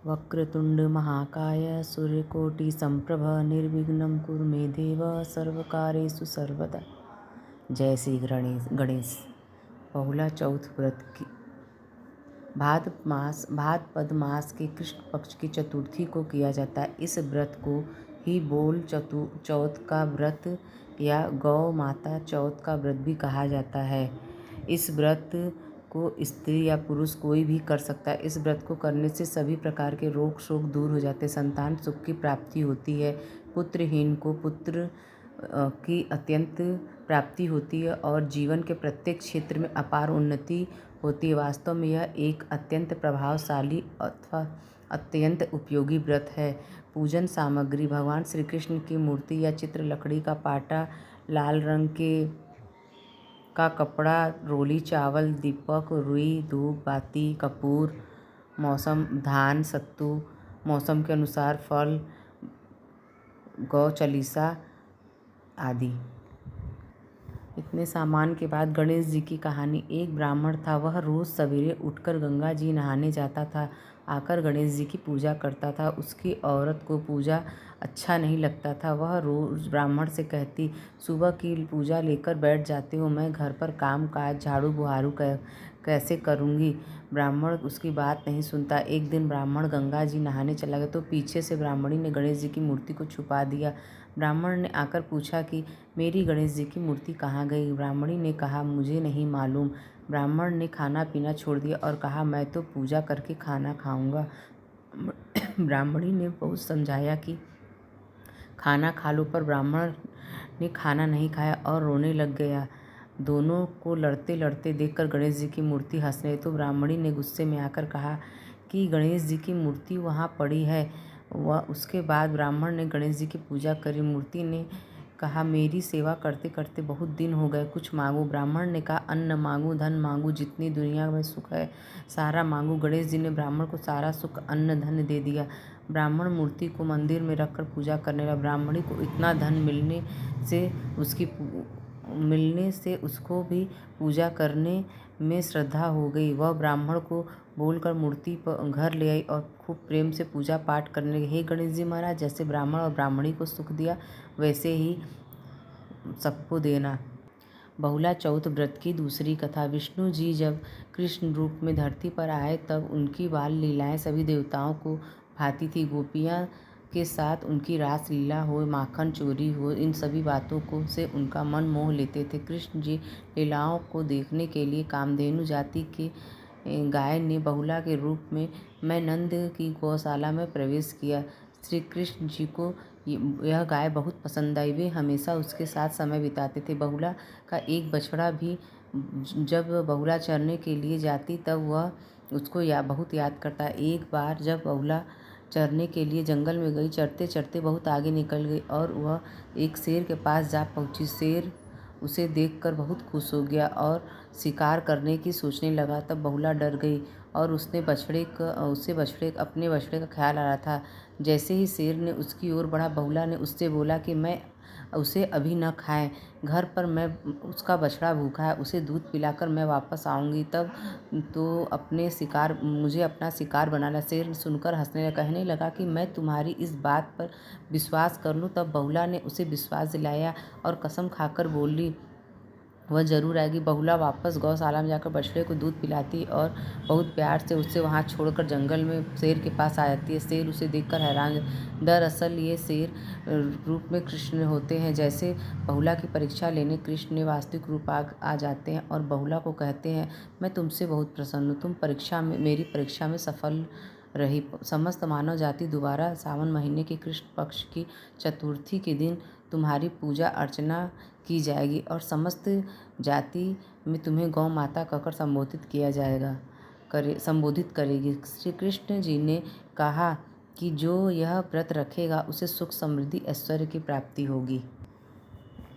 वक्रतुंड महाकाय सूर्यकोटि समप्रभ निर्विघ्नं कुरु मे देव सर्वकार्येषु सर्वदा। जय श्री गणेश। बहुला चौथ व्रत की भाद्रपद मास के कृष्ण पक्ष की चतुर्थी को किया जाता है। इस व्रत को ही बोल चौथ का व्रत या गौ माता चौथ का व्रत भी कहा जाता है। इस व्रत को स्त्री या पुरुष कोई भी कर सकता है। इस व्रत को करने से सभी प्रकार के रोग शोक दूर हो जाते हैं, संतान सुख की प्राप्ति होती है, पुत्रहीन को पुत्र की अत्यंत प्राप्ति होती है और जीवन के प्रत्येक क्षेत्र में अपार उन्नति होती है। वास्तव में यह एक अत्यंत प्रभावशाली अथवा अत्यंत उपयोगी व्रत है। पूजन सामग्री: भगवान श्री कृष्ण की मूर्ति या चित्र, लकड़ी का पाटा, लाल रंग का कपड़ा, रोली चावल, दीपक, रुई, धूप, बाती, कपूर, मौसम, धान, सत्तू, मौसम के अनुसार फल, गौ चालीसा आदि। इतने सामान के बाद गणेश जी की कहानी। एक ब्राह्मण था, वह रोज़ सवेरे उठकर गंगा जी नहाने जाता था, आकर गणेश जी की पूजा करता था। उसकी औरत को पूजा अच्छा नहीं लगता था। वह रोज़ ब्राह्मण से कहती, सुबह की पूजा लेकर बैठ जाते हो, मैं घर पर काम काज झाड़ू बुहारू कैसे करूँगी। ब्राह्मण उसकी बात नहीं सुनता। एक दिन ब्राह्मण गंगा जी नहाने चला गया तो पीछे से ब्राह्मणी ने गणेश जी की मूर्ति को छुपा दिया। ब्राह्मण ने आकर पूछा कि मेरी गणेश जी की मूर्ति कहाँ गई। ब्राह्मणी ने कहा, मुझे नहीं मालूम। ब्राह्मण ने खाना पीना छोड़ दिया और कहा, मैं तो पूजा करके खाना खाऊंगा। ब्राह्मणी ने बहुत समझाया कि खाना खा लो, पर ब्राह्मण ने खाना नहीं खाया और रोने लग गया। दोनों को लड़ते लड़ते देखकर गणेश जी की मूर्ति हंस रही तो ब्राह्मणी ने गुस्से में आकर कहा कि गणेश जी की मूर्ति वहाँ पड़ी है। वह उसके बाद ब्राह्मण ने गणेश जी की पूजा करी। मूर्ति ने कहा, मेरी सेवा करते करते बहुत दिन हो गए, कुछ मांगो। ब्राह्मण ने कहा, अन्न मांगू, धन मांगू, जितनी दुनिया में सुख है सारा मांगू। गणेश जी ने ब्राह्मण को सारा सुख, अन्न, धन दे दिया। ब्राह्मण मूर्ति को मंदिर में रखकर पूजा करने लगा। ब्राह्मणी को इतना धन मिलने से उसको भी पूजा करने में श्रद्धा हो गई। वह ब्राह्मण को बोलकर मूर्ति पर घर ले आई और खूब प्रेम से पूजा पाठ करने लगी। हे गणेश जी महाराज, जैसे ब्राह्मण और ब्राह्मणी को सुख दिया वैसे ही सबको देना। बहुला चौथ व्रत की दूसरी कथा। विष्णु जी जब कृष्ण रूप में धरती पर आए तब उनकी बाल लीलाएं सभी देवताओं को भाती थी। गोपियाँ के साथ उनकी रास लीला हो, माखन चोरी हो, इन सभी बातों को से उनका मन मोह लेते थे। कृष्ण जी लीलाओं को देखने के लिए कामधेनु जाति के गाय ने बहुला के रूप में मैं नंद की गौशाला में प्रवेश किया। श्री कृष्ण जी को यह गाय बहुत पसंद आई। वे हमेशा उसके साथ समय बिताते थे। बहुला का एक बछड़ा भी जब बहुला चरने के लिए जाती तब वह उसको बहुत याद करता। एक बार जब बहुला चरने के लिए जंगल में गई, चरते चरते बहुत आगे निकल गई और वह एक शेर के पास जा पहुंची। शेर उसे देखकर बहुत खुश हो गया और शिकार करने की सोचने लगा। तब बहुला डर गई और अपने बछड़े का ख्याल आ रहा था। जैसे ही शेर ने उसकी ओर बढ़ा, बहुला ने उससे बोला कि मैं उसे अभी न खाएं, घर पर मैं उसका बछड़ा भूखा है, उसे दूध पिलाकर मैं वापस आऊँगी, तब तो मुझे अपना शिकार बनाना। शेर सुनकर हंसने लगा, कहने लगा कि मैं तुम्हारी इस बात पर विश्वास कर लूँ। तब बहुला ने उसे विश्वास दिलाया और कसम खाकर बोली वह जरूर आएगी। बहुला वापस गौशाला में जाकर बछड़े को दूध पिलाती और बहुत प्यार से उसे वहां छोड़कर जंगल में शेर के पास आ जाती है। शेर उसे देखकर हैरान। दरअसल ये शेर रूप में कृष्ण होते हैं। जैसे बहुला की परीक्षा लेने कृष्ण ने वास्तविक रूप आ जाते हैं और बहुला को कहते हैं, मैं तुमसे बहुत प्रसन्न हूँ, तुम मेरी परीक्षा में सफल रही। समस्त मानव जाति दोबारा सावन महीने के कृष्ण पक्ष की चतुर्थी के दिन तुम्हारी पूजा अर्चना की जाएगी और समस्त जाति में तुम्हें गौ माता कहकर संबोधित करेगी। श्री कृष्ण जी ने कहा कि जो यह व्रत रखेगा उसे सुख, समृद्धि, ऐश्वर्य की प्राप्ति होगी।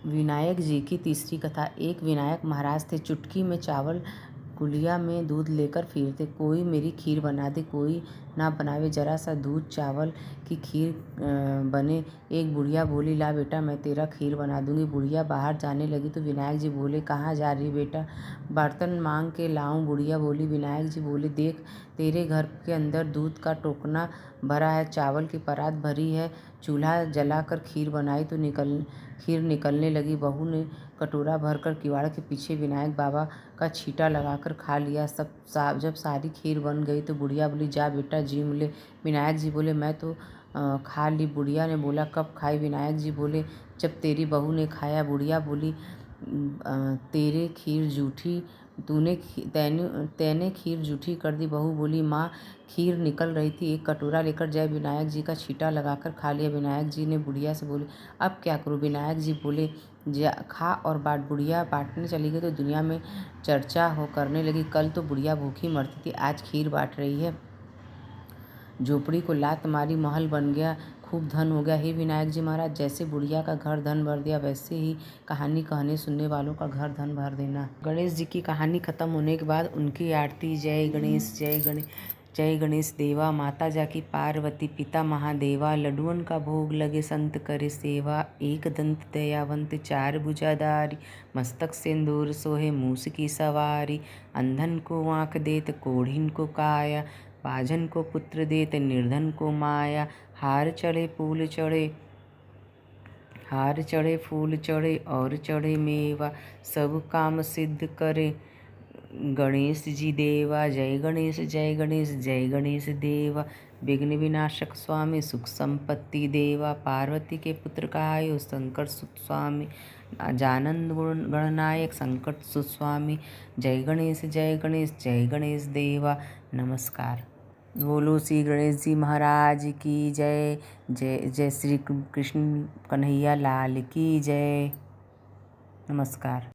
विनायक जी की तीसरी कथा। एक विनायक महाराज थे। चुटकी में चावल कुलिया में दूध लेकर फिरते, कोई मेरी खीर बना दे, कोई ना बनावे, जरा सा दूध चावल की खीर बने। एक बुढ़िया बोली, ला बेटा मैं तेरा खीर बना दूंगी। बुढ़िया बाहर जाने लगी तो विनायक जी बोले, कहाँ जा रही बेटा? बर्तन मांग के लाऊं? बुढ़िया बोली। विनायक जी बोले, देख तेरे घर के अंदर दूध का टोकना भरा है, चावल की परात भरी है, चूल्हा जलाकर खीर बनाई तो खीर निकलने लगी। बहू ने कटोरा भरकर किवाड़ के पीछे विनायक बाबा का छींटा लगाकर खा लिया। जब सारी खीर बन गई तो बुढ़िया बोली, जा बेटा जीम ले। विनायक जी बोले, मैं तो खा ली। बुढ़िया ने बोला, कब खाई? विनायक जी बोले, जब तेरी बहू ने खाया। बुढ़िया बोली, तेरे खीर जूठी तैने खीर जूठी कर दी। बहू बोली, माँ खीर निकल रही थी, एक कटोरा लेकर जय विनायक जी का छींटा लगाकर खा लिया। विनायक जी ने बुढ़िया से बोले, अब क्या करूँ? विनायक जी बोले, जा खा और बाँट। बुढ़िया बाँटने चली गई तो दुनिया में चर्चा करने लगी, कल तो बुढ़िया भूखी मरती थी, आज खीर बाँट रही है। झोपड़ी को लात मारी, महल बन गया, खूब धन हो गया। हे विनायक जी महाराज, जैसे बुढ़िया का घर धन भर दिया, वैसे ही कहानी कहने सुनने वालों का घर धन भर देना। गणेश जी की कहानी खत्म होने के बाद उनकी आरती, जय गणेश जय गणेश जय गणेश देवा, माता जाकी पार्वती, पिता महादेवा, लड्डुअन का भोग लगे, संत करे सेवा। एक दंत दयावंत, चार भुजाधारी, मस्तक सिंदूर सोहे, मूस की सवारी। अंधन को आँख देत, कोढ़िन को काया, बाझन को पुत्र देत, निर्धन को माया। हार चढ़े फूल चढ़े और चढ़े मेवा, सब काम सिद्ध करे गणेश जी देवा। जय गणेश जय गणेश जय गणेश देवा, विघ्न विनाशक स्वामी, सुख संपत्ति देवा। पार्वती के पुत्र कहायो, शंकर सुत स्वामी, जानंद गणनायक, संकट सुत स्वामी। जय गणेश जय गणेश देवा। नमस्कार। बोलो श्री गणेश जी महाराज की जय। जय जय श्री कृष्ण कन्हैया लाल की जय। नमस्कार।